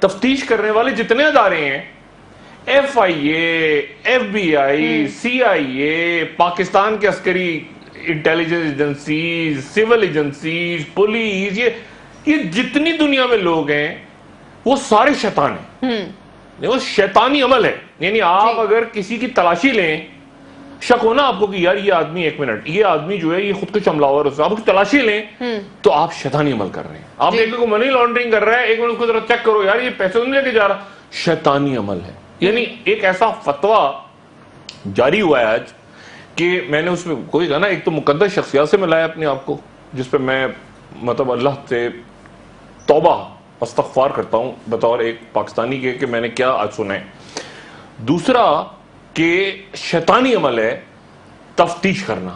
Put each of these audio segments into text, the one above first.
تفتیش کرنے والے جتنے ادارے ہیں، ایف آئی اے، ایف بی آئی، سی آئی اے، پاکستان کے عسکری intelligence agencies, civil agencies, police, یہ جتنی دنیا میں لوگ ہیں وہ سارے شیطان ہیں. وہ شیطانی عمل ہے. یعنی آپ اگر کسی کی تلاشی لیں، شک ہونا آپ کو کہ یار یہ آدمی، ایک منٹ، یہ آدمی جو ہے یہ خود کچھ حملہ آور، آپ اس تلاشی لیں تو آپ شیطانی عمل کر رہے ہیں. آپ ایک کو منی لانڈرنگ کر رہا ہے، ایک منٹ کو ذرا چیک کرو یار یہ پیسے نہیں لے کے جا رہا، شیطانی عمل ہے. یعنی ایک ایسا فتویٰ جاری ہوا ہے آج کہ میں نے اس میں کوئی کہا نا، ایک تو مقدس شخصیات سے ملایا اپنے آپ کو، جس پہ میں مطلب اللہ سے توبہ استغفار کرتا ہوں بطور ایک پاکستانی کے کہ میں نے کیا آج سنا ہے. دوسرا کہ شیطانی عمل ہے تفتیش کرنا،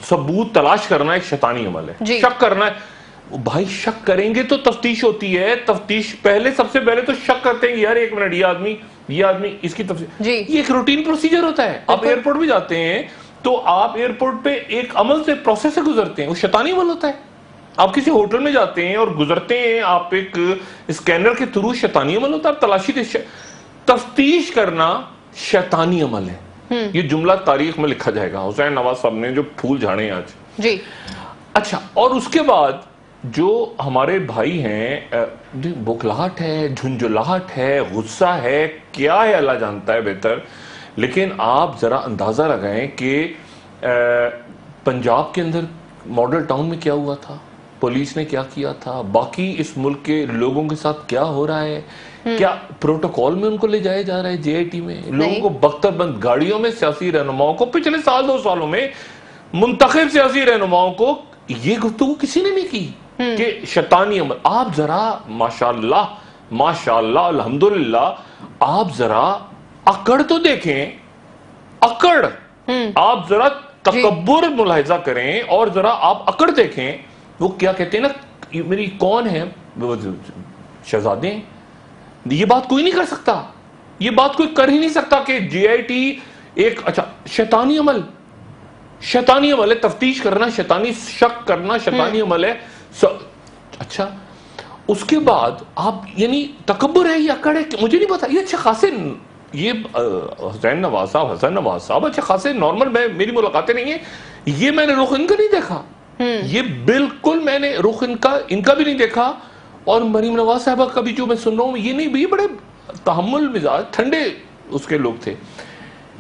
ثبوت تلاش کرنا ایک شیطانی عمل ہے. شک کرنا ہے، بھائی شک کریں گے تو تفتیش ہوتی ہے. تفتیش پہلے، سب سے پہلے تو شک کرتے ہیں یار ایک منٹ یہ آدمی اس کی تفتیش، یہ ایک روٹین پروسیجر ہوتا ہے. آپ ایئرپورٹ بھی جاتے ہیں تو آپ ایئرپورٹ پہ ایک عمل سے، پروسیس سے گزرتے ہیں، وہ شیطانی عمل ہوتا ہے. آپ کسی ہوٹل میں جاتے ہیں اور گزرتے ہیں، آپ ایک اسکینر کے تھرو، شیطانی عمل ہوتا ہے. آپ تلاشی تفتیش کرنا شیطانی عمل ہے. یہ جملہ تاریخ میں لکھا جائے گا. حسین نواز صاحب نے جو پھول جھاڑے ہیں آج. اچھا، اور اس کے بعد جو ہمارے بھائی ہیں، بوکھلاہٹ ہے، جھنجھلاہٹ ہے، غصہ ہے، کیا ہے اللہ جانتا ہے بہتر. لیکن آپ ذرا اندازہ لگائیں کہ پنجاب کے اندر ماڈل ٹاؤن میں کیا ہوا تھا، پولیس نے کیا کیا تھا، باقی اس ملک کے لوگوں کے ساتھ کیا ہو رہا ہے. کیا پروٹوکول میں ان کو لے جایا جا رہا ہے جے آئی ٹی میں؟ لوگوں کو بختر بند گاڑیوں میں، سیاسی رہنماؤں کو پچھلے سال 2 سالوں میں منتخب سیاسی رہنماؤں کو یہ گفتگو کسی نے نہیں کی کہ شیطانی عمل. آپ ذرا ماشاءاللہ الحمدللہ آپ ذرا اکڑ تو دیکھیں، اکڑ. آپ ذرا تکبر ملاحظہ کریں اور ذرا آپ اکڑ دیکھیں. وہ کیا کہتے ہیں نا، میری کون ہے، شہزادے ہیں. یہ بات کوئی نہیں کر سکتا، یہ بات کوئی کر ہی نہیں سکتا کہ جے آئی ٹی ایک، اچھا شیطانی عمل ہے. تفتیش کرنا شیطانی، شک کرنا شیطانی عمل ہے. اچھا، اس کے بعد آپ یعنی تکبر ہے یا اکڑ ہے، مجھے نہیں پتا. یہ اچھے خاصے، یہ حسین نواز صاحب اچھے خاصے نارمل، میری ملاقاتیں نہیں ہیں، یہ میں نے رخ ان کا نہیں دیکھا، یہ بالکل میں نے رخ ان کا بھی نہیں دیکھا. اور مریم نواز صاحبہ کا بھی جو میں سن رہا ہوں یہ نہیں، بھی بڑے تحمل مزاج، ٹھنڈے اس کے لوگ تھے.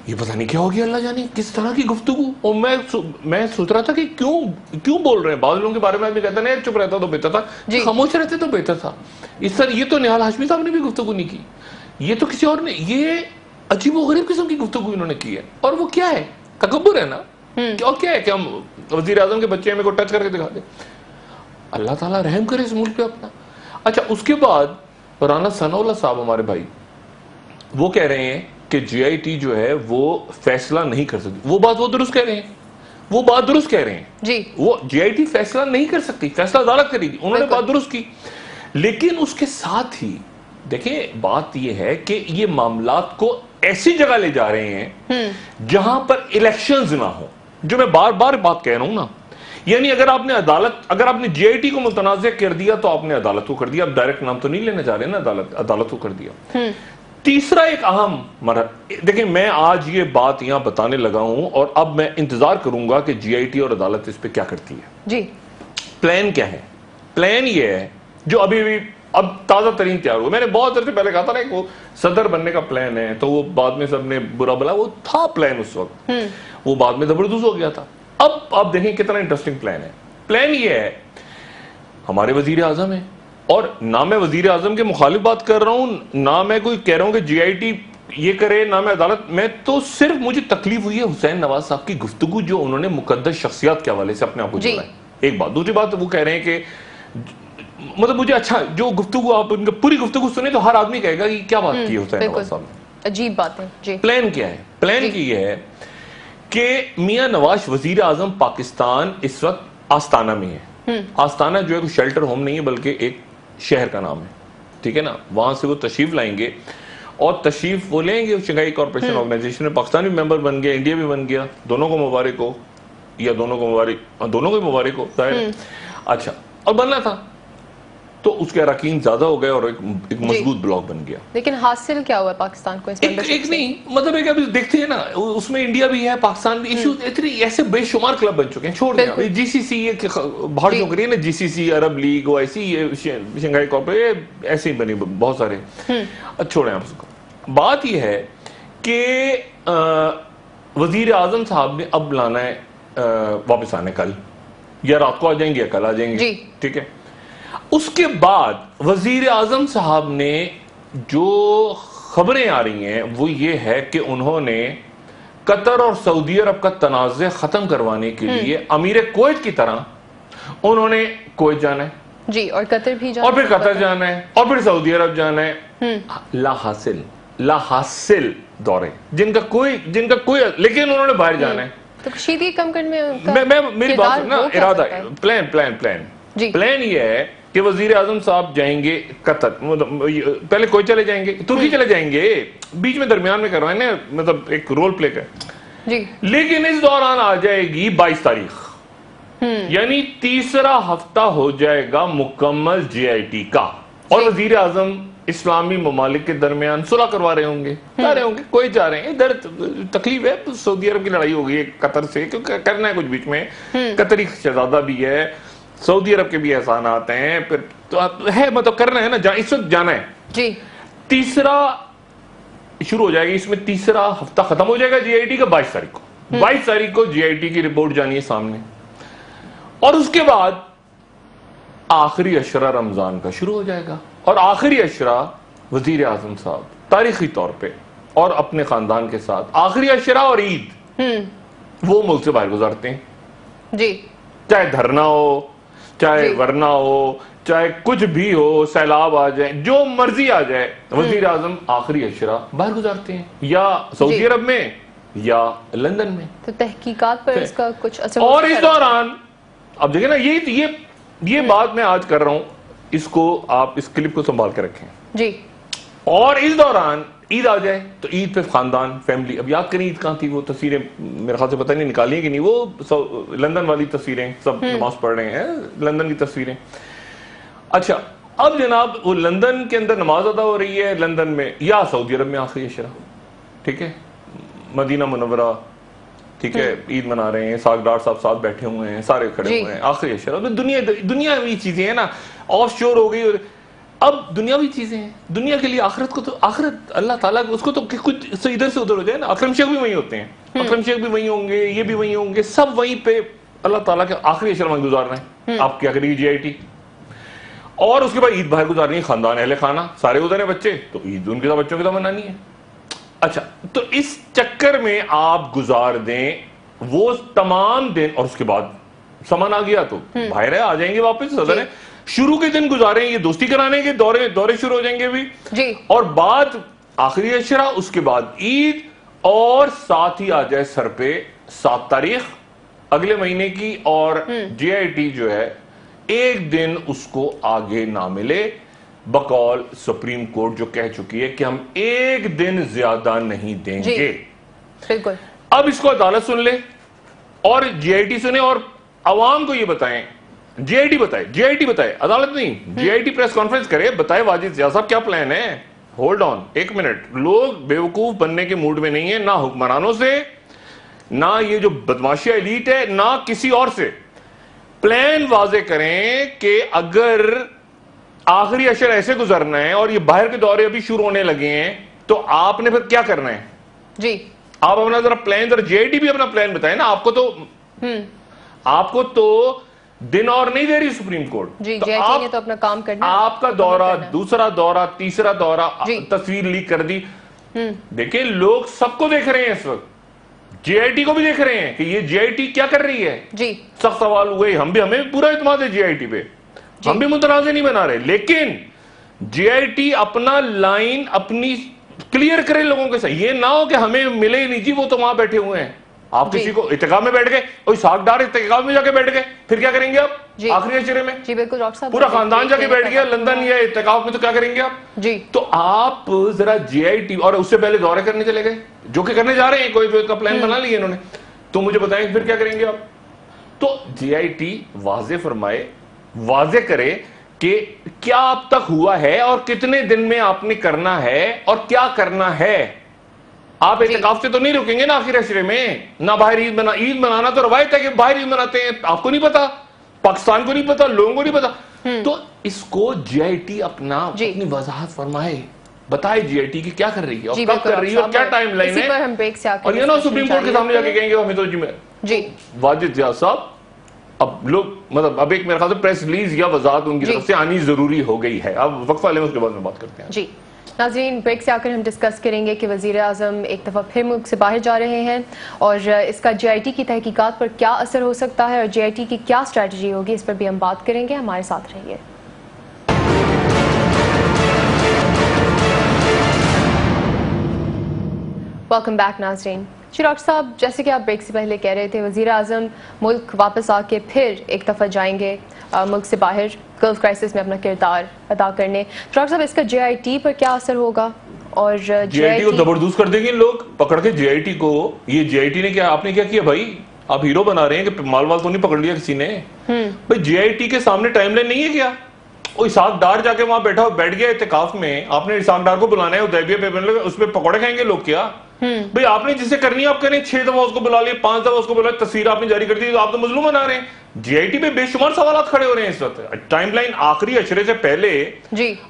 یہ پتہ نہیں کیا ہو گیا، اللہ جانے کس طرح کی گفتگو. اور میں سوچ رہا تھا کہ کیوں بول رہے ہیں. بعض لوگوں کے بارے میں بھی کہتا نہیں چپ رہتا تو بہتر تھا، خاموش رہتے تو بہتر تھا. اس طرح یہ تو نہال ہاشمی صاحب نے بھی گفتگو نہیں کی، یہ تو کسی اور نے، یہ عجیب و غریب قسم کی گفتگو انہوں نے کی ہے. اور وہ کیا ہے، تکبر ہے نا. اور کیا ہے کہ ہم وزیر اعظم کے بچے ہمیں کو ٹچ کر کے دکھا دیں. اللہ تعالیٰ رحم کرے اس ملک پہ اپنا. اچھا، اس کے بعد رانا ثناء اللہ صاحب ہمارے بھائی، وہ کہہ رہے ہیں کہ جے آئی ٹی جو ہے وہ فیصلہ نہیں کر سکتی. وہ بات وہ درست کہہ رہے ہیں جی. وہ جے آئی ٹی فیصلہ نہیں کر سکتی، فیصلہ عدالت کرے گی. انہوں نے بات درست کی. لیکن اس کے ساتھ ہی دیکھیں بات یہ ہے کہ یہ معاملات کو ایسی جگہ لے جا رہے ہیں جہاں پر الیکشنز نہ ہوں. جو میں بار بار بات کہہ رہا ہوں نا، یعنی اگر آپ نے جے آئی ٹی کو متنازع کر دیا تو آپ نے عدالت کو کر دیا. اب ڈائریکٹ نام تو نہیں لینے جا رہے نا، عدالت کو کر دیا. تیسرا ایک اہم دیکھیں، میں آج یہ بات یہاں بتانے لگا ہوں اور اب میں انتظار کروں گا کہ جے آئی ٹی اور عدالت اس پہ کیا کرتی ہے. جی پلان کیا ہے؟ پلان یہ ہے جو اب تازہ ترین تیار ہوا. میں نے بہت عرصے پہلے کہا تھا نا کہ وہ صدر بننے کا پلان ہے، تو وہ بعد میں سب نے برا بلا، وہ تھا پلان اس وقت، وہ بعد میں زبردست ہو گیا تھا. اب آپ دیکھیں کتنا انٹرسٹنگ پلان ہے. پلان یہ ہے، ہمارے وزیر اعظم ہیں، اور نہ میں وزیر اعظم کے مخالف بات کر رہا ہوں، نہ میں کوئی کہہ رہا ہوں کہ جے آئی ٹی یہ کرے، نہ میں عدالت. میں تو صرف مجھے تکلیف ہوئی ہے حسین نواز صاحب کی گفتگو جو انہوں نے مقدس شخصیات کے حوالے سے اپنے آپ کو جوڑا ہے. ایک بات. دوسری بات وہ کہہ رہے ہیں کہ مطلب مجھے اچھا جو گفتگو آپ ان کی پوری گفتگو سنیں تو ہر آدمی کہے گا کہ کیا بات کی ہے حسین نواز صاحب نے. عجیب بات ہے. جی پلان کیا ہے؟ پلان کی یہ ہے کہ میاں نواز وزیر اعظم پاکستان اس وقت آستانہ میں ہے. آستانہ جو ہے کوئی شیلٹر ہوم نہیں ہے بلکہ ایک شہر کا نام ہے، ٹھیک ہے نا. وہاں سے وہ تشریف لائیں گے اور تشریف وہ لیں گے شنگھائی کارپوریشن آرگنائزیشن میں. پاکستان بھی ممبر بن گیا، انڈیا بھی بن گیا. دونوں کو مبارک ہو، یا دونوں کو مبارک ہو ظاہر. اچھا، اور بننا تھا. تو اس کے اراکین زیادہ ہو گئے اور ایک مضبوط بلاک بن گیا. لیکن حاصل کیا ہوا پاکستان کو اس ایک نہیں مطلب ہے کہ ابھی دیکھتے ہیں نا اس میں انڈیا بھی ہے پاکستان بھی ایشو اتنے ایسے بے شمار کلب بن چکے ہیں. چھوڑ دیں جی سی سی باہر جو کریے نا جی سی سی عرب لیگ وہ ایسی شنگھائی کوآپریشن ایسے ہی بنی بہت سارے. چھوڑیں آپ اس کو. بات یہ ہے کہ وزیر اعظم صاحب نے اب لانا ہے واپس آنے کل یا رات کو آ جائیں گے یا کل آ جائیں گے. ٹھیک ہے. اس کے بعد وزیر اعظم صاحب نے جو خبریں آ رہی ہیں وہ یہ ہے کہ انہوں نے قطر اور سعودی عرب کا تنازع ختم کروانے کے لیے امیر کویت کی طرح انہوں نے کویت جانا ہے جی اور قطر بھی جانا اور پھر قطر جانا ہے اور پھر سعودی عرب جانا ہے. لا حاصل دورے جن کا کوئی لیکن انہوں نے باہر جانا ہے. تو کشیدگی کم کرنے میں میری بات نا ارادہ پلان یہ ہے کہ وزیر اعظم صاحب جائیں گے قطر پہلے کوئی چلے جائیں گے ترکی چلے جائیں گے بیچ میں درمیان میں کروائیں نا مطلب ایک رول پلے کر لیکن اس دوران آ جائے گی 22 تاریخ یعنی تیسرا ہفتہ ہو جائے گا مکمل جی آئی ٹی کا اور وزیر اعظم اسلامی ممالک کے درمیان صلح کروا رہے ہوں گے کوئی جا رہے ہیں ادھر تکلیف ہے سعودی عرب کی لڑائی ہو گئی ہے قطر سے کیونکہ کرنا ہے کچھ بیچ میں قطری شہزادہ بھی ہے سعودی عرب کے بھی احسانات ہیں پھر تو ہے مطلب کرنا ہے نا اس وقت جانا ہے. جی تیسرا شروع ہو جائے گی اس میں تیسرا ہفتہ ختم ہو جائے گا جی آئی ٹی کا 22 تاریخ کو جی آئی ٹی کی رپورٹ جانی ہے سامنے اور اس کے بعد آخری عشرہ رمضان کا شروع ہو جائے گا اور آخری عشرہ وزیر اعظم صاحب تاریخی طور پہ اور اپنے خاندان کے ساتھ آخری عشرہ اور عید وہ ملک سے باہر گزارتے ہیں جی چاہے دھرنا ہو چاہے ورنہ ہو چاہے کچھ بھی ہو سیلاب آ جائے جو مرضی آ جائے وزیر اعظم آخری عشرہ باہر گزارتے ہیں یا سعودی عرب میں یا لندن میں. تو تحقیقات پر اس کا کچھ اثر اور اس دوران اب دیکھیں نا یہ بات میں آج کر رہا ہوں اس کو آپ اس کلپ کو سنبھال کے رکھیں جی. اور اس دوران عید آ جائے تو عید پہ خاندان فیملی اب یاد کریں عید کہاں تھی وہ تصویریں میرے خیال سے پتہ نہیں نکالی ہیں کہ نہیں وہ لندن والی تصویریں سب نماز پڑھ رہے ہیں لندن کی تصویریں. اچھا اب جناب وہ لندن کے اندر نماز ادا ہو رہی ہے لندن میں یا سعودی عرب میں آخری عشرہ ٹھیک ہے مدینہ منورہ ٹھیک ہے عید منا رہے ہیں ساگدار صاحب ساتھ بیٹھے ہوئے ہیں سارے کھڑے ہوئے ہیں آخری عشرہ. دنیاوی چیزیں ہیں نا آف شور ہو گئی اب دنیاوی چیزیں ہیں دنیا کے لیے آخرت کو تو آخرت اللہ تعالیٰ اس کو تو کچھ ادھر سے ادھر ہو جائے نا. اکرم شیخ بھی وہیں ہوتے ہیں اکرم شیخ بھی وہیں ہوں گے یہ بھی وہیں ہوں گے سب وہیں پہ اللہ تعالیٰ کے آخری عشرہ وہیں گزار رہے ہیں. آپ کیا کریں گے جی آئی ٹی اور اس کے بعد عید باہر گزارنی ہے خاندان اہل خانہ سارے ادھر ہیں بچے تو عید ان کے ساتھ بچوں کے ساتھ منانی ہے. اچھا تو اس چکر میں آپ گزار دیں وہ تمام دن اور اس کے بعد سمن آ گیا تو باہر ہے آ جائیں گے واپس صدر ہے شروع کے دن گزاریں یہ دوستی کرانے کے دورے شروع ہو جائیں گے بھی جی اور بعد آخری عشرہ اس کے بعد عید اور ساتھ ہی آ جائے سر پہ 7 تاریخ اگلے مہینے کی اور جی آئی ٹی جو ہے ایک دن اس کو آگے نہ ملے بقول سپریم کورٹ جو کہہ چکی ہے کہ ہم ایک دن زیادہ نہیں دیں گے. بالکل اب اس کو عدالت سن لے اور جی آئی ٹی سنے اور عوام کو یہ بتائیں جی آئی ٹی بتائے عدالت نہیں جی آئی ٹی پریس کانفرنس کرے بتائے واجد زیادہ صاحب کیا پلان ہے. ہولڈ آن ایک منٹ لوگ بیوقوف بننے کے موڈ میں نہیں ہیں نہ حکمرانوں سے نہ یہ جو بدماشی ایلیٹ ہے نہ کسی اور سے. پلان واضح کریں کہ اگر آخری عشر ایسے گزرنا ہے اور یہ باہر کے دورے ابھی شروع ہونے لگے ہیں تو آپ نے پھر کیا کرنا ہے جی آپ اپنا ذرا پلان ذرا جی آئی ٹی بھی اپنا پلان بتائیں نا آپ کو تو دن اور نہیں دے رہی سپریم کورٹ جی جی آئی ٹی نے تو اپنا کام کرنا آپ کا دورہ دوسرا دورہ تیسرا دورہ تصویر لیک کر دی. دیکھیں لوگ سب کو دیکھ رہے ہیں اس وقت جی آئی ٹی کو بھی دیکھ رہے ہیں کہ یہ جی آئی ٹی کیا کر رہی ہے جی سخت سوال ہوئے ہمیں پورا اعتماد ہے جی آئی ٹی پہ ہم بھی متنازع نہیں بنا رہے لیکن جی آئی ٹی اپنا لائن اپنی کلیئر کرے لوگوں کے ساتھ یہ نہ ہو کہ ہمیں ملے نہیں جی وہ تو وہاں بیٹھے ہوئے ہیں آپ کسی کو اتقاء میں بیٹھ گئے کوئی ساکھدار اتقاء میں جا کے بیٹھ گئے پھر کیا کریں گے آپ آخری عشرے میں جی بالکل ڈاکٹر صاحب پورا خاندان جا کے بیٹھ گیا لندن یا اتقاء میں تو کیا کریں گے آپ جی تو آپ ذرا جی آئی ٹی اور اس سے پہلے دورے کرنے چلے گئے جو کہ کرنے جا رہے ہیں کوئی کا پلان بنا لیا انہوں نے تو مجھے بتائیں پھر کیا کریں گے آپ. تو جی آئی ٹی واضح فرمائے واضح کرے کہ کیا اب تک ہوا ہے اور کتنے دن میں آپ نے کرنا ہے اور کیا کرنا ہے. آپ اعتکاف سے تو نہیں رکیں گے نا آخر عشرے میں, نہ باہر عید منانا تو روایت ہے کہ باہر عید مناتے ہیں, آپ کو نہیں پتا, پاکستان کو نہیں پتا, لوگوں کو نہیں پتا. تو اس کو جی آئی ٹی اپنی وضاحت فرمائے, بتائے جی آئی ٹی کی کیا کر رہی ہے اور کب کر رہی ہے اور کیا ٹائم لائن ہے. اور یہ نا سپریم کورٹ کے سامنے جا کے کہیں گے ہمیں تو واجد زیاد صاحب اب لوگ مطلب اب ایک میرے خیال سے پریس ریلیز یا وضاحت ان کی طرف سے آنی ضروری ہو گئی ہے. اب وقفہ لیں, اس کے بعد میں بات کرتے ہیں. جی ناظرین, بریک سے آ کر ہم ڈسکس کریں گے کہ وزیر اعظم ایک دفعہ پھر ملک سے باہر جا رہے ہیں اور اس کا جے آئی ٹی کی تحقیقات پر کیا اثر ہو سکتا ہے اور جے آئی ٹی کی کیا اسٹریٹجی ہوگی, اس پر بھی ہم بات کریں گے. ہمارے ساتھ رہیے. ویلکم بیک ناظرین. جی ڈاکٹر صاحب, جیسے کہ آپ بریک سے پہلے کہہ رہے تھے وزیر اعظم ملک واپس آ کے پھر ایک دفعہ جائیں گے ملک سے باہر گلف کرائسس میں اپنا کردار ادا کرنے. ڈاکٹر صاحب, اس کا جے آئی ٹی پر کیا اثر ہوگا اور جے آئی ٹی کو زبردست کر دیں گے لوگ پکڑ کے. جے آئی ٹی کو, یہ جے آئی ٹی نے کیا, آپ نے کیا کیا بھائی, آپ ہیرو بنا رہے ہیں کہ مال وال تو نہیں پکڑ لیا کسی نے بھائی. جے آئی ٹی کے سامنے ٹائم لائن نہیں ہے کیا؟ وہ اسحاق ڈار جا کے وہاں بیٹھ گیا اعتکاف میں, آپ نے اسحاق ڈار کو بلانا ہے حدیبیہ پہ, اس پہ پکوڑے کھائیں گے لوگ کیا بھئی؟ آپ نے جسے کرنی ہے آپ کریں, 6 دفعہ اس کو بلا لیا, 5 دفعہ اس کو بلا لیا, تصویر آپ نے جاری کر دی, تو آپ تو مظلوم بنا رہے ہیں. جی آئی ٹی پہ بے شمار سوالات کھڑے ہو رہے ہیں اس وقت. ٹائم لائن آخری عشرے سے پہلے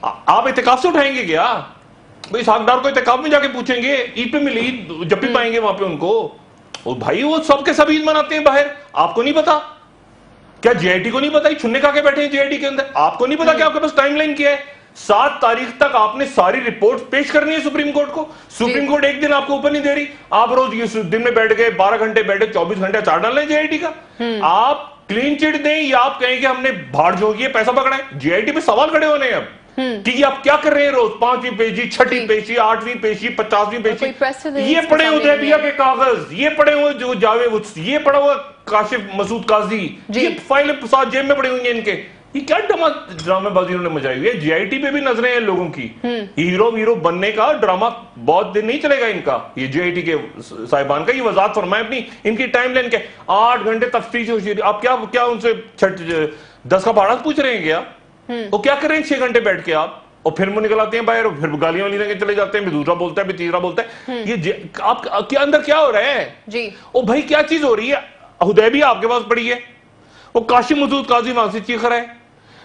آپ اعتکاف سے اٹھائیں گے کیا بھئی؟ اسحاق ڈار کو اعتکاف میں جا کے پوچھیں گے, عید پہ ملی, جب بھی پائیں گے وہاں پہ ان کو. بھائی وہ سب کے سب عید مناتے ہیں باہر, آپ کو نہیں پتا کیا؟ جے آئی ٹی کو نہیں پتا, یہ چھننے کھا کے بیٹھے ہیں جے آئی ٹی کے اندر, آپ کو نہیں پتا کہ آپ کے پاس ٹائم لائن کیا ہے؟ 7 تاریخ تک آپ نے ساری رپورٹ پیش کرنی ہے سپریم کورٹ کو. سپریم کورٹ ایک دن آپ کو اوپر نہیں دے رہی, آپ روز یہ دن میں بیٹھ گئے 12 گھنٹے بیٹھے 24 گھنٹے چار ڈالیں جے آئی ٹی کا. آپ کلین چٹ دیں یا آپ کہیں کہ ہم نے بھاڑ جھونکی ہے, پیسہ پکڑا ہے. جے آئی ٹی پہ سوال کھڑے ہونے ہیں اب کہ یہ آپ کیا کر رہے ہیں روز, 5ویں پیشی, 6ٹھی پیشی, 8ویں پیشی, 50ویں پیشی. یہ پڑے حدیبیہ کے کاغذ, یہ پڑے ہوئے جو جاوید, یہ پڑا ہوا کاشف مسعود قاضی, یہ فائلیں ساتھ جیب میں پڑے ہوئی ہیں ان کے. یہ کیا ڈرامہ بازی انہوں نے مچائی ہوئی ہے. جی آئی ٹی پہ بھی نظریں ہیں لوگوں کی, ہیرو بننے کا ڈرامہ بہت دن نہیں چلے گا ان کا. یہ جی آئی ٹی کے صاحبان کا یہ وضاحت فرمائے اپنی, ان کی ٹائم لائن کیا, 8 گھنٹے تفتیش ہوتی ہے. آپ کیا ان سے 10 کا بھاڑا پوچھ رہے ہیں کیا؟ وہ کیا کر رہے ہیں 6 گھنٹے بیٹھ کے آپ, اور پھر وہ نکل آتے ہیں باہر, پھر گالیاں والی لے کے چلے جاتے ہیں, پھر دوسرا بولتا ہے, پھر تیسرا بولتا ہے. یہ آپ کے اندر کیا ہو رہا ہے؟ او بھائی کیا چیز ہو رہی ہے؟ حدیبیہ آپ کے پاس پڑی ہے, وہ کاشف مسعود قاضی وہاں سے چیخ رہا ہے,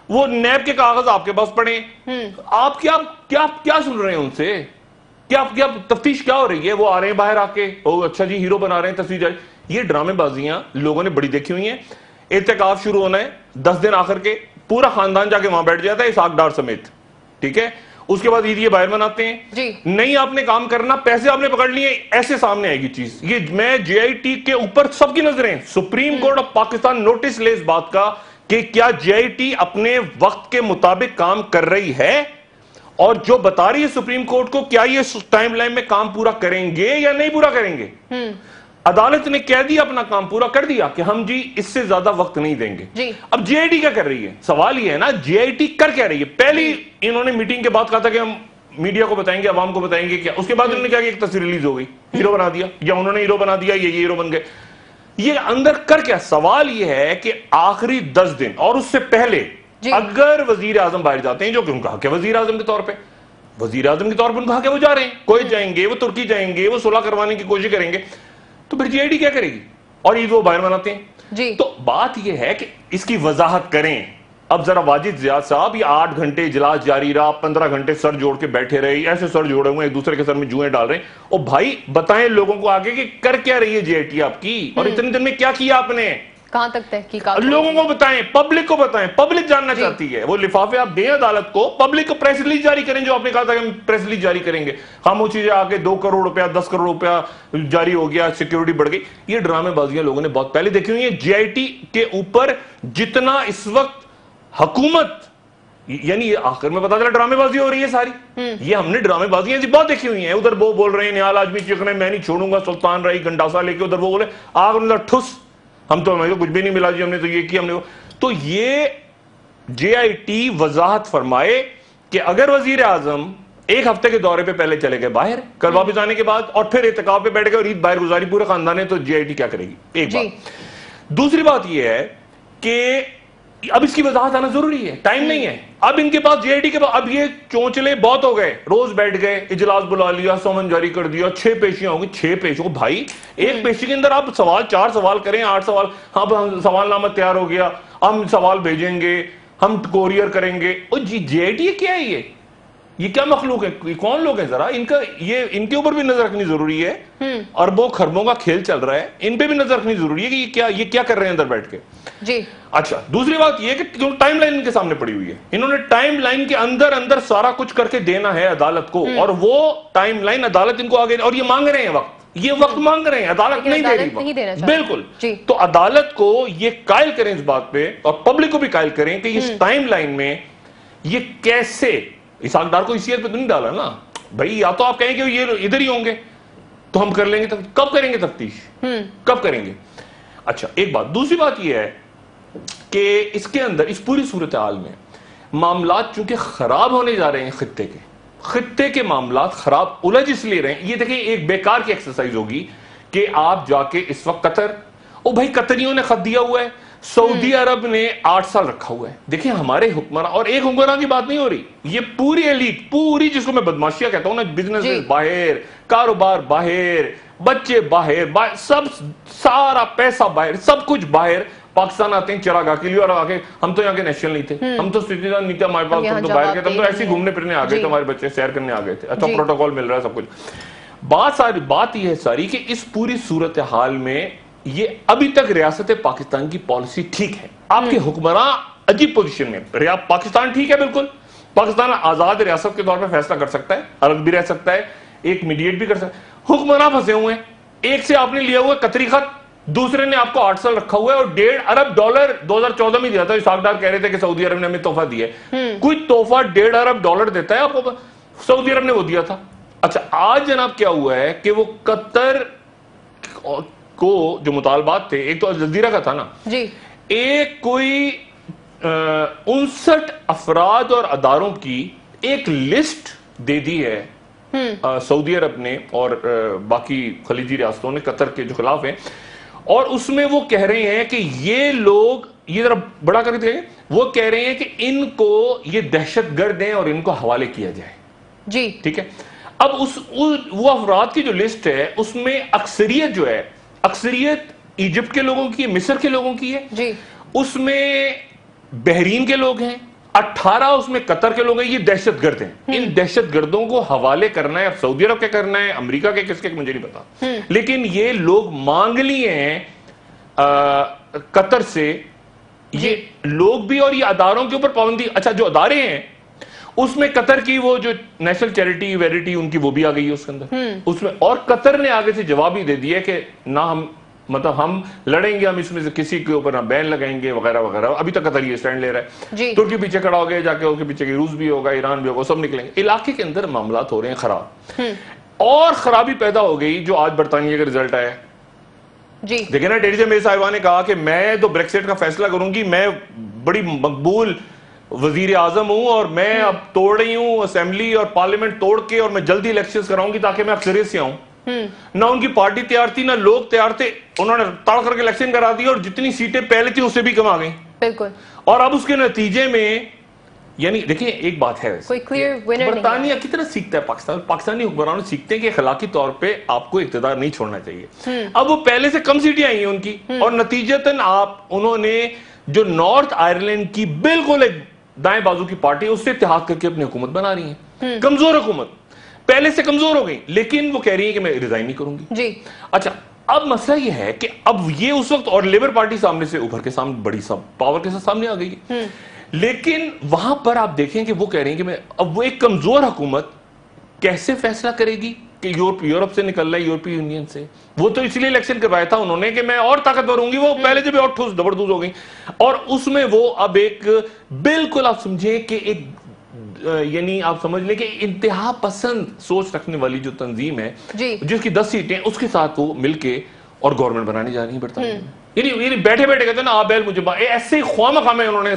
وہ نیب کے کاغذ آپ کے پاس پڑے ہیں. آپ کیا سن رہے ہیں ان سے؟ کیا تفتیش کیا ہو رہی ہے؟ وہ آ رہے ہیں باہر آ کے, اچھا جی ہیرو بنا رہے ہیں, تصویر جاری. یہ ڈرامے بازیاں لوگوں نے بڑی دیکھی ہوئی ہیں. اعتکاف شروع ہونا ہے, 10 دن آخر کے پورا خاندان جا کے وہاں بیٹھ جاتا ہے اسحاق ڈار سمیت, ٹھیک ہے. اس کے بعد عید یہ باہر مناتے ہیں. نہیں آپ نے کام کرنا, پیسے آپ نے پکڑ لیے, ایسے سامنے آئے گی چیز. یہ میں جے آئی ٹی کے اوپر سب کی نظریں, supreme court of Pakistan notice لے اس بات کا کہ کیا جے آئی ٹی اپنے وقت کے مطابق کام کر رہی ہے, اور جو بتا رہی ہے سپریم کورٹ کو, کیا یہ ٹائم لائن میں کام پورا کریں گے یا نہیں پورا کریں گے. عدالت نے کہہ دیا, اپنا کام پورا کر دیا کہ ہم جی اس سے زیادہ وقت نہیں دیں گے. اب جے آئی ٹی کیا کر رہی ہے؟ سوال یہ ہے نا, جے آئی ٹی کر کیا رہی ہے؟ پہلی انہوں نے میٹنگ کے بعد کہا تھا کہ ہم میڈیا کو بتائیں گے, عوام کو بتائیں گے. کیا اس کے بعد انہوں نے کیا کہ ایک تصویر ریلیز ہو گئی, ہیرو بنا دیا, یا انہوں نے ہیرو بنا دیا, یہ ہیرو بن گئے. یہ اندر کر کیا؟ سوال یہ ہے کہ آخری 10 دن اور اس سے پہلے اگر وزیر اعظم باہر جاتے ہیں, جو کہ ان کا حق ہے وزیر اعظم کے طور پہ, وزیر اعظم کے طور پر ان کا حق ہے, وہ جا رہے ہیں, کویت جائیں گے, وہ ترکی جائیں گے, وہ صلح کروانے کی کوشش کریں گے, تو پھر جی آئی ٹی کیا کرے گی؟ اور عید وہ باہر مناتے ہیں. تو بات یہ ہے کہ اس کی وضاحت کریں. اب ذرا واجد زیاد صاحب, یہ 8 گھنٹے اجلاس جاری رہا, 15 گھنٹے سر جوڑ کے بیٹھے رہے, ایسے سر جوڑے ہوئے ایک دوسرے کے سر میں جوئیں ڈال رہے ہیں. اور بھائی بتائیں لوگوں کو آگے کہ کر کیا رہی ہے جے آئی ٹی آپ کی, اور اتنے دن میں کیا کیا آپ نے, کہاں تک تحقیقات؟ لوگوں کو بتائیں, پبلک کو بتائیں, پبلک جاننا چاہتی ہے. وہ لفافے آپ دیں عدالت کو, پبلک کو پریس ریلیز جاری کریں, جو آپ نے کہا تھا کہ ہم پریس ریلیز جاری کریں گے. خاموشی سے آ کے 2 کروڑ روپیہ 10 کروڑ روپیہ جاری ہو گیا, سیکیورٹی بڑھ گئی. یہ ڈرامے بازیاں لوگوں نے بہت پہلے دیکھی ہوئی ہیں. جے آئی ٹی کے اوپر جتنا اس وقت حکومت, یعنی یہ آخر میں پتا چلا ڈرامے بازی ہو رہی ہے ساری, یہ ہم نے ڈرامے بازیاں بہت دیکھی ہوئی ہیں. ادھر وہ بول رہے ہیں نیال آجمی چیخ رہے ہیں میں نہیں چھوڑوں گا, سلطان رائی گنڈاسا لے کے, ادھر وہ بولے آگ اندر ٹھس, ہم تو ہمیں تو کچھ بھی نہیں ملا جی, ہم نے تو یہ کیا, ہم نے. تو یہ جے آئی ٹی وضاحت فرمائے کہ اگر وزیر اعظم 1 ہفتے کے دورے پہ پہلے چلے گئے باہر, کل واپس آنے کے بعد, اور پھر اعتکاف پہ بیٹھ گئے اور عید باہر گزاری پورے خاندان نے, تو جے آئی ٹی کیا کرے گی؟ ایک بات. دوسری بات یہ ہے کہ اب اس کی وضاحت آنا ضروری ہے, ٹائم نہیں ہے. اب ان کے پاس جے آئی ٹی کے پاس اب یہ چونچلے بہت ہو گئے, روز بیٹھ گئے, اجلاس بلا لیا, سمن جاری کر دیا, 6 پیشیاں ہوں گی. 6 پیشیوں بھائی, ایک پیشی کے اندر آپ 4 سوال کریں, 8 سوال. ہاں ہم سوال نامہ تیار ہو گیا, ہم سوال بھیجیں گے, ہم کوریئر کریں گے. اور جے آئی ٹی کیا ہے یہ کیا مخلوق ہے, یہ کون لوگ ہیں ذرا, ان کے اوپر بھی نظر رکھنی ضروری ہے. اربوں خربوں کا کھیل چل رہا ہے, ان پہ بھی نظر رکھنی ضروری ہے کہ یہ کیا کر رہے ہیں اندر بیٹھ کے. جی اچھا, دوسری بات یہ کہ ٹائم لائن ان کے سامنے پڑی ہوئی ہے, انہوں نے ٹائم لائن کے اندر سارا کچھ کر کے دینا ہے عدالت کو, اور وہ ٹائم لائن عدالت ان کو آگے, اور یہ مانگ رہے ہیں وقت مانگ رہے ہیں, عدالت نہیں دے رہی. بالکل. تو عدالت کو یہ قائل کریں اس بات پہ, اور پبلک کو بھی قائل کریں کہ اس ٹائم لائن میں یہ کیسے, اسحاق ڈار کو حیثیت پہ تو نہیں ڈالا نا بھائی, یا تو آپ کہیں کہ یہ ادھر ہی ہوں گے تو ہم کر لیں گے. کب کریں گے تفتیش, کب کریں گے؟ اچھا ایک بات. دوسری بات یہ ہے کہ اس کے اندر اس پوری صورتحال میں معاملات چونکہ خراب ہونے جا رہے ہیں, خطے کے معاملات خراب الجھ اس لیے رہے ہیں. یہ دیکھیں ایک بیکار کی ایکسرسائز ہوگی کہ آپ جا کے اس وقت قطر, او بھائی قطریوں نے خط دیا ہوا ہے, سعودی عرب نے 8 سال رکھا ہوا ہے. دیکھیں ہمارے حکمراں, اور ایک حکمراں کی بات نہیں ہو رہی, یہ پوری ایلیٹ, پوری جس کو میں بدماشیاں کہتا ہوں نا, بزنس باہر, کاروبار باہر, بچے باہر, سب سارا پیسہ باہر, سب کچھ باہر. پاکستان آتے ہیں چراگاہ کے لیے, اور آگے ہم تو یہاں کے نیشنل نہیں تھے, ہم تو سٹیزن نہیں تھے ہمارے پاس, ہم تو باہر کے تھے, ہم تو ایسے ہی گھومنے پھرنے آ گئے تھے, ہمارے بچے سیر کرنے آ گئے تھے. اچھا پروٹوکول مل رہا ہے سب کچھ. بات یہ ہے ساری کہ اس پوری صورتحال میں یہ ابھی تک ریاست پاکستان کی پالیسی ٹھیک ہے. آپ کے حکمراں عجیب پوزیشن میں, پاکستان ٹھیک ہے بالکل, پاکستان آزاد ریاست کے طور پہ فیصلہ کر سکتا ہے, الگ بھی رہ سکتا ہے, ایک میڈیٹ بھی کر سکتا ہے. حکمراں پھنسے ہوئے ہیں, ایک سے آپ نے لیا ہوا قطری خط, دوسرے نے آپ کو 8 سال رکھا ہوا ہے, اور $1.5 ارب 2014 میں دیا تھا. اسحاق ڈار کہہ رہے تھے کہ سعودی عرب نے ہمیں تحفہ دیا ہے. کوئی تحفہ $1.5 ارب دیتا ہے آپ کو, سعودی عرب نے وہ دیا تھا. اچھا آج جناب کیا ہوا ہے کہ وہ قطر کو جو مطالبات تھے, ایک تو الجزیرہ کا تھا نا, ایک کوئی 59 افراد اور اداروں کی ایک لسٹ دے دی ہے سعودی عرب نے اور باقی خلیجی ریاستوں نے قطر کے جو خلاف ہیں, اور اس میں وہ کہہ رہے ہیں کہ یہ لوگ, یہ ذرا بڑا کر کے وہ کہہ رہے ہیں کہ ان کو یہ دہشت گرد ہیں اور ان کو حوالے کیا جائے. جی ٹھیک ہے. اب وہ افراد کی جو لسٹ ہے اس میں اکثریت جو ہے, اکثریت ایجپٹ کے لوگوں کی ہے, مصر کے لوگوں کی ہے, اس میں بحرین کے لوگ ہیں, 18 اس میں قطر کے لوگ ہیں. یہ دہشت گرد ہیں. ان دہشت گردوں کو حوالے کرنا ہے, اب سعودی عرب کے کرنا ہے, امریکہ کے کس کے مجھے نہیں پتا, لیکن یہ لوگ مانگ لیے ہیں قطر سے, یہ لوگ بھی, اور یہ اداروں کے اوپر پابندی. اچھا جو ادارے ہیں اس میں قطر کی وہ جو نیشنل چیریٹی ویریٹی ان کی وہ بھی آ گئی ہے اس کے اندر اس میں, اور قطر نے آگے سے جواب ہی دے دیا کہ نہ ہم مطلب ہم لڑیں گے, ہم اس میں سے کسی کے اوپر نہ بین لگائیں گے وغیرہ وغیرہ. ابھی تک قطر یہ سٹینڈ لے رہا ہے. ترکی پیچھے کھڑا ہو گیا, جا کے اس کے پیچھے روس بھی ہوگا, ایران بھی ہوگا, سب نکلیں گے. علاقے کے اندر معاملات ہو رہے ہیں خراب, اور خرابی پیدا ہو گئی جو آج برطانیہ کا رزلٹ آیا. دیکھیں نا, ٹیریزا مے صاحبہ نے کہا کہ میں تو بریکسٹ کا فیصلہ کروں گی, میں بڑی مقبول وزیر اعظم ہوں, اور میں اب توڑ رہی ہوں اسمبلی اور پارلیمنٹ توڑ کے, اور میں جلدی الیکشنز کراؤں گی تاکہ میں اکثریت سے آؤں. نہ ان کی پارٹی تیار تھی, نہ لوگ تیار تھے, انہوں نے تڑ کر کے الیکشن کرا دی, اور جتنی سیٹیں پہلے تھی اس سے بھی کم آ گئیں. بالکل. اور اب اس کے نتیجے میں یعنی دیکھیں ایک بات ہے, برطانیہ کتنا سیکھتا ہے پاکستان, پاکستانی حکمران سیکھتے ہیں کہ اخلاقی طور پہ آپ کو اقتدار نہیں چھوڑنا چاہیے. اب وہ پہلے سے کم سیٹیں آئی ہیں ان کی, اور نتیجتاً انہوں نے جو نارتھ آئرلینڈ کی بالکل ایک دائیں بازو کی پارٹی, اس سے اتحاد کر کے اپنی حکومت بنا رہی ہیں. کمزور حکومت, پہلے سے کمزور ہو گئی, لیکن وہ کہہ رہی ہیں کہ میں ریزائن نہیں کروں گی. اچھا اب مسئلہ یہ ہے کہ اب یہ اس وقت, اور لیبر پارٹی سامنے سے ابھر کے سامنے بڑی پاور کے ساتھ سامنے آ گئی ہے, لیکن وہاں پر آپ دیکھیں کہ وہ کہہ رہے ہیں کہ اب وہ ایک کمزور حکومت کیسے فیصلہ کرے گی کہ یورپ سے نکل رہا ہے, یورپی یونین سے. وہ تو اس لیے الیکشن کروایا تھا انہوں نے کہ میں اور طاقتور ہوں گی, وہ پہلے سے بھی اور ٹھوس زبردست ہو گئی, اور اس میں وہ اب ایک بالکل آپ سمجھیں کہ ایک یعنی آپ سمجھ لیں کہ انتہا پسند سوچ رکھنے والی جو تنظیم ہے جس کی 10 سیٹیں, اس کے ساتھ وہ مل کے اور گورنمنٹ بنانے جا رہی ہیں برطانیہ میں. یعنی بیٹھے بیٹھے کہتے ہیں نا آپ بیل مجھے ایسے ہی خواہ مخواہ میں انہوں نے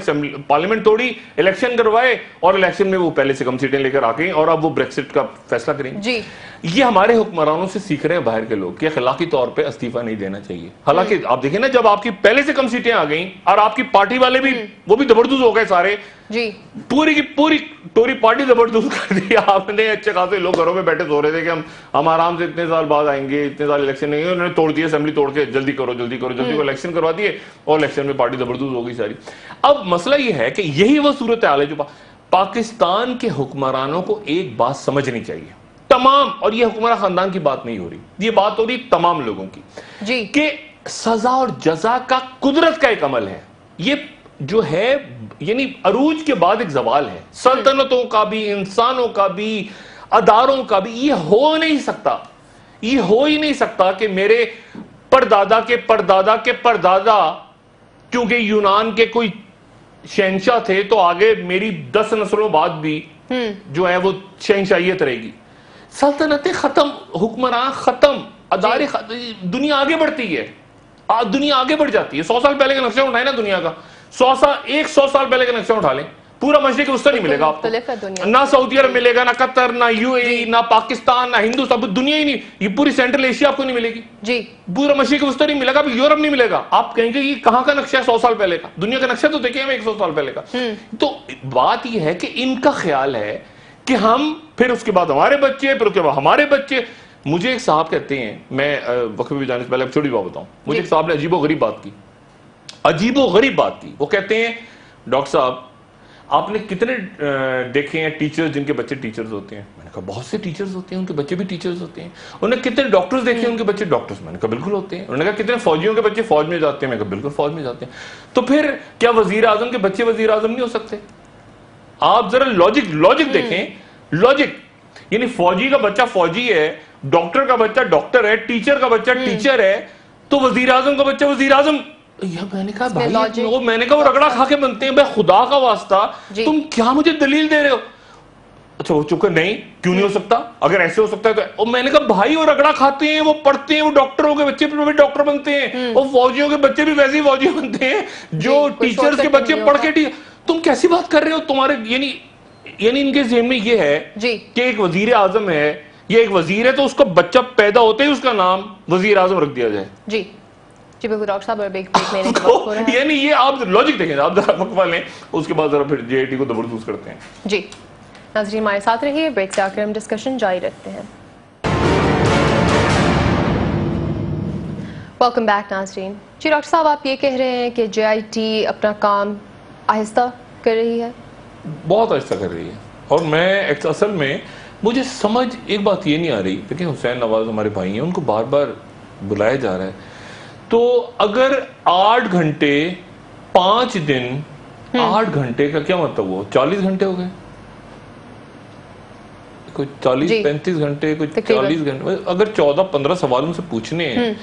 پارلیمنٹ توڑی، الیکشن کروائے، اور الیکشن میں وہ پہلے سے کم سیٹیں لے کر آ گئیں اور اب وہ بریکسٹ کا فیصلہ کریں گے. جی یہ ہمارے حکمرانوں سے سیکھ رہے ہیں باہر کے لوگ کہ اخلاقی طور پہ استعفیٰ نہیں دینا چاہیے. حالانکہ آپ دیکھیں نا جب آپ کی پہلے سے کم سیٹیں آ گئیں اور آپ کی پارٹی والے بھی وہ بھی زبردست ہو گئے سارے، جی پوری کی پوری ٹوری پارٹی زبردست کر دی. آپ نے اچھے خاصے لوگ گھروں میں بیٹھے سو رہے تھے کہ ہم آرام سے اتنے سال بعد آئیں گے، اتنے سال الیکشن نہیں، انہوں نے توڑ دیا اسمبلی، توڑ کے جلدی کرو جلدی کرو جلدی کو الیکشن کروا دیے اور الیکشن میں پارٹی زبردست ہو گئی ساری. اب مسئلہ یہ ہے کہ یہی وہ صورتحال ہے جو پاکستان کے حکمرانوں کو ایک بات سمجھنی چاہیے تمام، اور یہ حکمران خاندان کی بات نہیں ہو رہی، یہ بات ہو رہی تمام لوگوں کی، جی کہ سزا اور جزا کا قدرت کا ایک عمل ہے. یہ جو ہے یعنی عروج کے بعد ایک زوال ہے، سلطنتوں کا بھی، انسانوں کا بھی، اداروں کا بھی. یہ ہو نہیں سکتا، یہ ہو ہی نہیں سکتا کہ میرے پردادا کے پردادا کے پردادا کیونکہ یونان کے کوئی شہنشاہ تھے تو آگے میری 10 نسلوں بعد بھی جو ہے وہ شہنشاہیت رہے گی. سلطنتیں ختم، حکمران ختم، ادارے دنیا آگے بڑھتی ہے، دنیا آگے بڑھ جاتی ہے. 100 سال پہلے کا نقشہ اٹھائیں نا دنیا کا، 100 سال پہلے کا نقشہ اٹھا لیں، پورا مشرق وسطی نہیں ملے گا آپ کو، نہ سعودی عرب ملے گا، نہ قطر، نہ یو اے ای، نہ پاکستان، نہ ہندوستان، دنیا ہی نہیں، یہ پوری سینٹرل ایشیا آپ کو نہیں ملے گی. جی پورا مشرق وسطی نہیں ملے گا، یورپ نہیں ملے گا. آپ کہیں گے یہ کہاں کا نقشہ ہے 100 سال پہلے کا؟ دنیا کا نقشہ تو دیکھیں ہمیں 100 سال پہلے کا. تو بات یہ ہے کہ ان کا خیال ہے کہ ہم پھر اس کے بعد ہمارے بچے، پھر اس کے بعد ہمارے بچے. مجھے ایک صاحب کہتے ہیں، میں وقفے بھی جانے سے پہلے چھوٹی بات بتاؤں، مجھے ایک صاحب نے عجیب و غریب بات کی، عجیب و غریب بات کی. وہ کہتے ہیں ڈاکٹر صاحب آپ نے کتنے دیکھے ہیں ٹیچرز جن کے بچے ٹیچرز ہوتے ہیں؟ میں نے کہا بہت سے ٹیچرز ہوتے ہیں، ان کے بچے بھی ٹیچرز ہوتے ہیں. انہوں نے کتنے ڈاکٹرز دیکھے ہیں، ان کے بچے ڈاکٹرز؟ میں نے کہا بالکل ہوتے ہیں. انہوں نے کہا کتنے فوجیوں کے بچے فوج میں جاتے ہیں؟ میں نے کہا بالکل فوج میں جاتے ہیں. تو پھر کیا وزیر اعظم کے بچے وزیر اعظم نہیں ہو سکتے؟ آپ ذرا لاجک دیکھیں، لاجک. یعنی فوجی کا بچہ فوجی ہے، ڈاکٹر کا بچہ ڈاکٹر ہے، ٹیچر کا بچہ ٹیچر ہے، تو وزیر اعظم کا بچہ وزیر اعظم. میں نے کہا بھائی وہ رگڑا کھا کے بنتے ہیں، بھائی خدا کا واسطہ تم کیا مجھے دلیل دے رہے ہو؟ اچھا وہ چکے نہیں، کیوں نہیں ہو سکتا؟ اگر ایسے ہو سکتا ہے تو میں نے کہا بھائی وہ رگڑا کھاتے ہیں، وہ پڑھتے ہیں، وہ ڈاکٹروں کے بچے بھی ڈاکٹر بنتے ہیں، وہ فوجیوں کے بچے بھی ویسے ہی فوجی بنتے ہیں جو ٹیچرز کے بچے پڑھ کے. تم کیسی بات کر رہے ہو؟ تمہارے یعنی ان کے ذہن میں یہ ہے کہ ایک وزیر اعظم ہے یا ایک وزیر ہے تو اس کا بچہ پیدا ہوتے ہی اس کا نام وزیر اعظم رکھ دیا جائے. جی جی بالکل ڈاکٹر صاحب، بریک لینے کا وقت ہو رہا ہے. یعنی یہ آپ لاجک دیکھیں، آپ ذرا وقفہ لیں، اس کے بعد ذرا پھر جے آئی ٹی کو زبردست کرتے ہیں. جی ناظرین ہمارے ساتھ رہیے، بریک سے آ کر ہم ڈسکشن جاری رکھتے ہیں. ویلکم بیک ناظرین. جی ڈاکٹر صاحب آپ یہ کہہ رہے ہیں کہ جے آئی ٹی اپنا کام آہستہ کر رہی ہے؟ بہت آہستہ کر رہی ہے، اور میں اصل میں مجھے سمجھ ایک بات یہ نہیں آ رہی. دیکھیں حسین نواز ہمارے بھائی ہیں، ان کو بار بار بلایا جا رہا ہے، تو اگر 8 گھنٹے 5 دن 8 گھنٹے کا کیا مطلب ہوا؟ 40 گھنٹے ہو گئے، کوئی 40-35 گھنٹے، کوئی 40 گھنٹے. اگر 14-15 سوال ان سے پوچھنے ہیں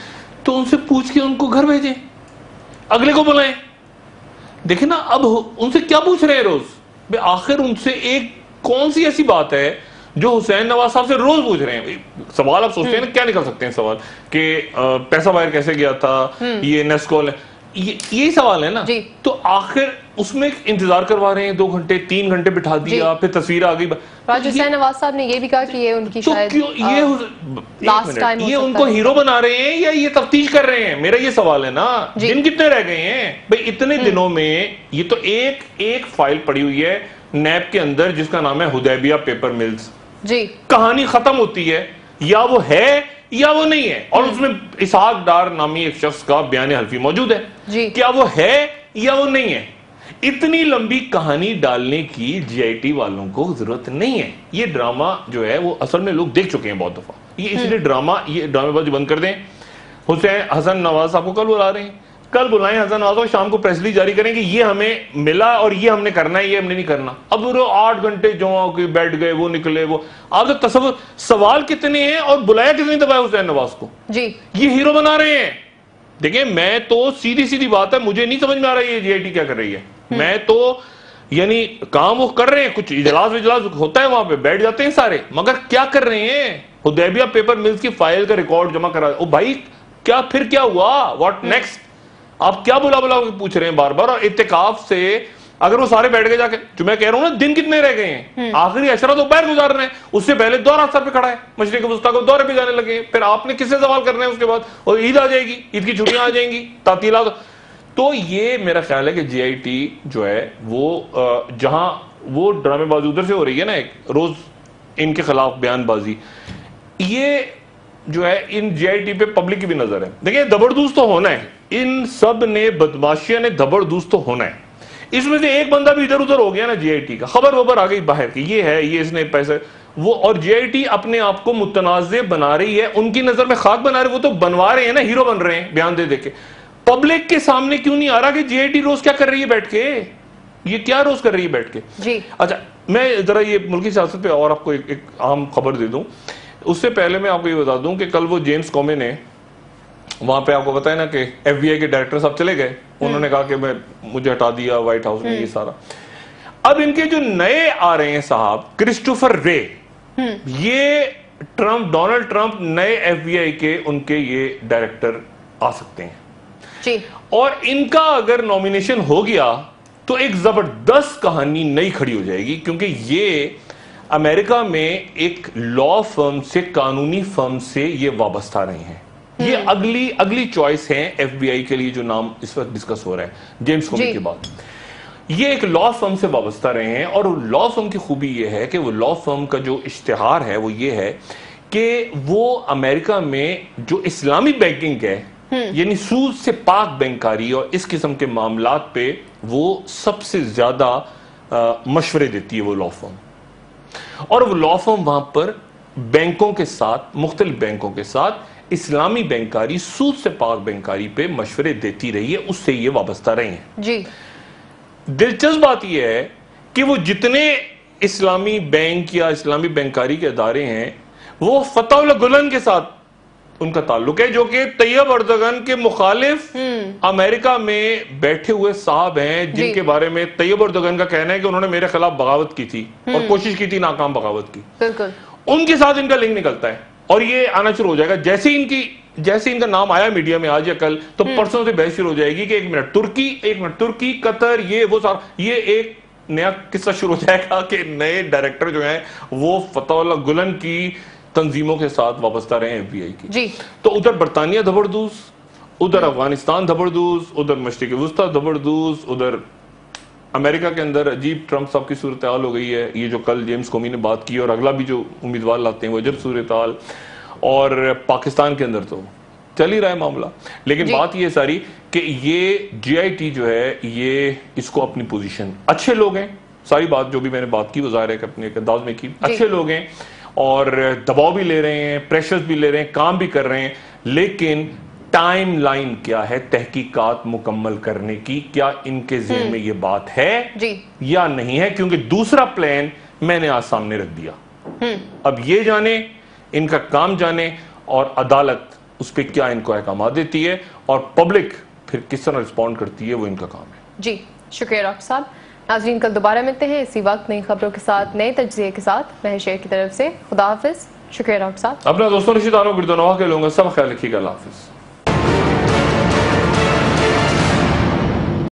تو ان سے پوچھ کے ان کو گھر بھیجیں، اگلے کو بلائیں. دیکھیں نا اب ان سے کیا پوچھ رہے ہیں روز؟ آخر ان سے ایک کون سی ایسی بات ہے جو حسین نواز صاحب سے روز پوچھ رہے ہیں؟ سوال آپ سوچتے ہیں نا کیا نکل سکتے ہیں سوال، کہ پیسہ باہر کیسے گیا تھا، یہ نیس کال ہے، یہی سوال ہے نا. تو آخر اس میں انتظار کروا رہے ہیں 2 گھنٹے 3 گھنٹے بٹھا دیا، پھر تصویر آ گئی. حسین نواز صاحب نے یہ بھی کہا کہ یہ ان کی شاید یہ ان کو ہیرو بنا رہے ہیں یا یہ تفتیش کر رہے ہیں؟ میرا یہ سوال ہے نا. دن کتنے رہ گئے ہیں بھئی اتنے دنوں میں؟ یہ تو ایک فائل پڑی ہوئی ہے نیب کے اندر جس کا نام ہے حدیبیہ پیپر ملز. جی کہانی ختم ہوتی ہے، یا وہ ہے یا وہ نہیں ہے، اور اس میں اسحاق ڈار نامی ایک شخص کا بیان حلفی موجود ہے. کیا وہ ہے یا وہ نہیں ہے؟ اتنی لمبی کہانی ڈالنے کی جی آئی ٹی والوں کو ضرورت نہیں ہے. یہ ڈرامہ جو ہے وہ اصل میں لوگ دیکھ چکے ہیں بہت دفعہ. یہ اس لیے یہ ڈرامے بازی بند کر دیں. حسن نواز صاحب کو کل بلا رہے ہیں، کل بلائیں حسن نواز کو، شام کو پریس ریلیز جاری کریں کہ یہ ہمیں ملا اور یہ ہم نے کرنا ہے، یہ ہم نے نہیں کرنا. اب وہ 8 گھنٹے جو بیٹھ گئے، وہ نکلے، وہ آپ سے تصور سوال کتنے ہیں اور بلایا کتنی دفعہ حسین نواز کو؟ یہ ہیرو بنا رہے ہیں. دیکھیں میں تو سیدھی بات ہے، مجھے نہیں سمجھ میں آ رہا ہے یہ جی آئی ٹی کیا کر رہی ہے. میں تو یعنی کام وہ کر رہے ہیں، کچھ اجلاس ہوتا ہے وہاں پہ بیٹھ جاتے ہیں سارے، مگر کیا کر رہے ہیں؟ حدیبیہ پیپر ملز کی فائل کا ریکارڈ جمع کرا. او بھائی کیا پھر کیا ہوا؟ What next? آپ کیا بلا بلا پوچھ رہے ہیں بار بار؟ اور اعتکاف سے اگر وہ سارے بیٹھ گئے جا کے، جو میں کہہ رہا ہوں نا، دن کتنے رہ گئے ہیں، آخری عشرہ تو باہر گزار رہے ہیں، اس سے پہلے دورہ سر پہ کھڑا ہے، مشرق وسطیٰ کو دورے پہ جانے لگے ہیں، پھر آپ نے کس سے سوال کرنا ہے اس کے بعد؟ اور عید آ جائے گی، عید کی چھٹیاں آ جائیں گی، تعطیلات. تو یہ میرا خیال ہے کہ جی آئی ٹی جو ہے وہ جہاں وہ ڈرامے بازی ادھر سے ہو رہی ہے نا، ایک روز ان کے خلاف بیان بازی، یہ جو ہے ان جی آئی ٹی پہ پبلک کی بھی نظر ہے. دیکھیں زبردوست تو ہونا ہے، ان سب نے بدماشیاں نے زبردوست تو ہونا ہے. اس میں سے ایک بندہ بھی ادھر ادھر ہو گیا نا جی آئی ٹی کا، خبر وبر آ گئی باہر کی، یہ ہے، یہ اس نے پیسے وہ، اور جی آئی ٹی اپنے آپ کو متنازع بنا رہی ہے، ان کی نظر میں خاک بنا رہے، وہ تو بنوا رہے ہیں نا، ہیرو بن رہے ہیں بیان دے دے کے. پبلک کے سامنے کیوں نہیں آ رہا کہ جی آئی ٹی روز کیا کر رہی ہے بیٹھ کے، یہ کیا روز کر رہی ہے بیٹھ کے؟ جی اچھا میں ذرا یہ ملکی سیاست پہ اور آپ کو ایک عام خبر دے دوں. اس سے پہلے میں آپ کو یہ بتا دوں کہ کل وہ جیمز کومے نے وہاں پہ، آپ کو پتا ہے نا کہ ایف بی آئی کے ڈائریکٹر صاحب چلے گئے، انہوں نے کہا کہ مجھے ہٹا دیا وائٹ ہاؤس میں، یہ سارا. اب ان کے جو نئے آ رہے ہیں صاحب، کرسٹوفر رے، یہ ڈونلڈ ٹرمپ نئے ایف بی آئی کے ان کے یہ ڈائریکٹر آ سکتے ہیں جی. اور ان کا اگر نومینیشن ہو گیا تو ایک زبردست کہانی نئی کھڑی ہو جائے گی، کیونکہ یہ امریکہ میں ایک لا فرم سے، قانونی فرم سے یہ وابستہ رہے ہیں. یہ اگلی چوائس ہے ایف بی آئی کے لیے جو نام اس وقت ڈسکس ہو رہا ہے جیمز کومی کے بعد. یہ ایک لا فرم سے وابستہ رہے ہیں، اور لا فرم کی خوبی یہ ہے کہ وہ لا فرم کا جو اشتہار ہے وہ یہ ہے کہ وہ امریکہ میں جو اسلامی بینکنگ ہے، یعنی سود سے پاک بینکاری اور اس قسم کے معاملات پہ وہ سب سے زیادہ مشورے دیتی ہے وہ لا فرم. اور وہ لا فرم وہاں پر بینکوں کے ساتھ، مختلف بینکوں کے ساتھ اسلامی بینکاری، سود سے پاک بینکاری پہ مشورے دیتی رہی ہے، اس سے یہ وابستہ رہے ہیں. جی. دلچسپ بات یہ ہے کہ وہ جتنے اسلامی بینک یا اسلامی بینکاری کے ادارے ہیں، وہ فتح اللہ گلن کے ساتھ ان کا تعلق ہے، جو کہ طیب اردگان کے مخالف امریکہ میں بیٹھے ہوئے صاحب ہیں، جن کے بارے میں طیب اردگان کا کہنا ہے کہ انہوں نے میرے خلاف بغاوت کی تھی اور کوشش کی تھی ناکام بغاوت کی. بالکل. ان کے ساتھ ان کا لنک نکلتا ہے، اور یہ آنا شروع ہو جائے گا جیسے ان کا نام آیا میڈیا میں آج یا کل، تو پرسوں سے بحث شروع ہو جائے گی کہ ایک منٹ ترکی قطر، یہ وہ سارا، یہ ایک نیا قصہ شروع ہو جائے گا کہ نئے ڈائریکٹر جو ہیں وہ فتح اللہ گلن کی تنظیموں کے ساتھ وابستہ رہے ہیں ایف بی آئی کی. جی. تو ادھر برطانیہ زبردوز، ادھر افغانستان زبردوز، ادھر مشرق وسطیٰ زبردوز، ادھر امریکہ کے اندر عجیب ٹرمپ صاحب کی صورتحال ہو گئی ہے، یہ جو کل جیمز کومی نے بات کی، اور اگلا بھی جو امیدوار لاتے ہیں وہ عجب صورتحال. اور پاکستان کے اندر تو چل ہی رہا ہے معاملہ. لیکن بات یہ ساری کہ یہ جی آئی ٹی جو ہے، یہ اس کو اپنی پوزیشن، اچھے لوگ ہیں، ساری بات جو بھی میں نے بات کی وہ ظاہر ہے کہ اپنے انداز میں کی، اچھے لوگ ہیں اور دباؤ بھی لے رہے ہیں، پریشرز بھی لے رہے ہیں، کام بھی کر رہے ہیں. لیکن ٹائم لائن کیا ہے تحقیقات مکمل کرنے کی؟ کیا ان کے ذہن میں یہ بات ہے یا نہیں ہے؟ کیونکہ دوسرا پلان میں نے آج سامنے رکھ دیا. اب یہ جانے، ان کا کام جانے، اور عدالت اس پہ کیا ان کو احکامات دیتی ہے، اور پبلک پھر کس طرح رسپونڈ کرتی ہے، وہ ان کا کام ہے. جی شکریہ ڈاکٹر صاحب. ناظرین کل دوبارہ ملتے ہیں اسی وقت نئی خبروں کے ساتھ، نئے تجزیے کے ساتھ. مہر شیر کی طرف سے خدا حافظ. شکریہ ڈاکٹر صاحب. اپنا دوستوں رشید آنو گردونواں کے لوگوں کا سب خیال رکھیے گا. اللہ حافظ.